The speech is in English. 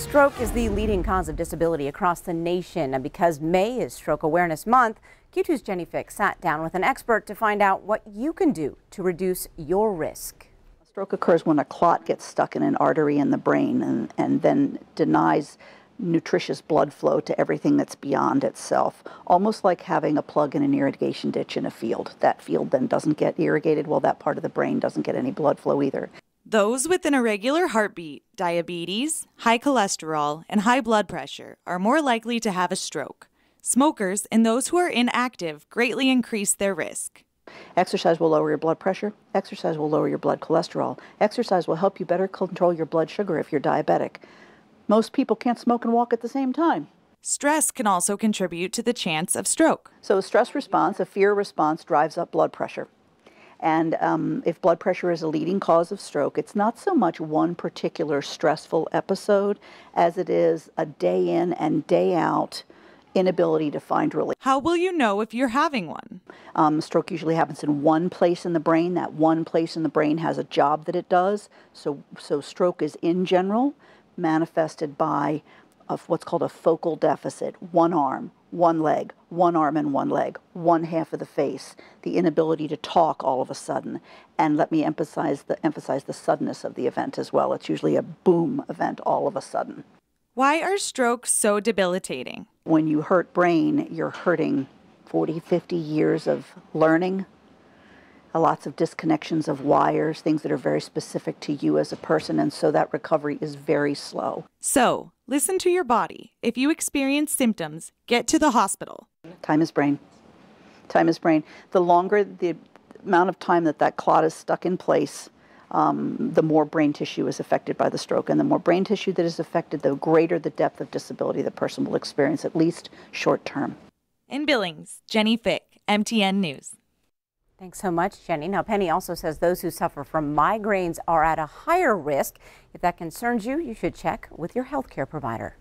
Stroke is the leading cause of disability across the nation, and because May is Stroke Awareness Month, Q2's Jenny Fick sat down with an expert to find out what you can do to reduce your risk. Stroke occurs when a clot gets stuck in an artery in the brain and then denies nutritious blood flow to everything that's beyond itself, almost like having a plug in an irrigation ditch in a field. That field then doesn't get irrigated, well, that part of the brain doesn't get any blood flow either. Those with an irregular heartbeat, diabetes, high cholesterol, and high blood pressure are more likely to have a stroke. Smokers and those who are inactive greatly increase their risk. Exercise will lower your blood pressure. Exercise will lower your blood cholesterol. Exercise will help you better control your blood sugar if you're diabetic. Most people can't smoke and walk at the same time. Stress can also contribute to the chance of stroke. So a stress response, a fear response, drives up blood pressure. And if blood pressure is a leading cause of stroke, it's not so much one particular stressful episode as it is a day in and day out inability to find relief. How will you know if you're having one? Stroke usually happens in one place in the brain. That one place in the brain has a job that it does. So stroke is in general manifested by what's called a focal deficit. One arm, one leg, one arm and one leg, one half of the face, the inability to talk all of a sudden. And let me emphasize the suddenness of the event as well. It's usually a boom event all of a sudden. Why are strokes so debilitating? When you hurt brain, you're hurting 40, 50 years of learning, lots of disconnections of wires, things that are very specific to you as a person, and so that recovery is very slow. So, listen to your body. If you experience symptoms, get to the hospital. Time is brain. Time is brain. The longer the amount of time that clot is stuck in place, the more brain tissue is affected by the stroke. And the more brain tissue that is affected, the greater the depth of disability the person will experience, at least short term. In Billings, Jenny Fick, MTN News. Thanks so much, Jenny. Now, Penny also says those who suffer from migraines are at a higher risk. If that concerns you, you should check with your healthcare provider.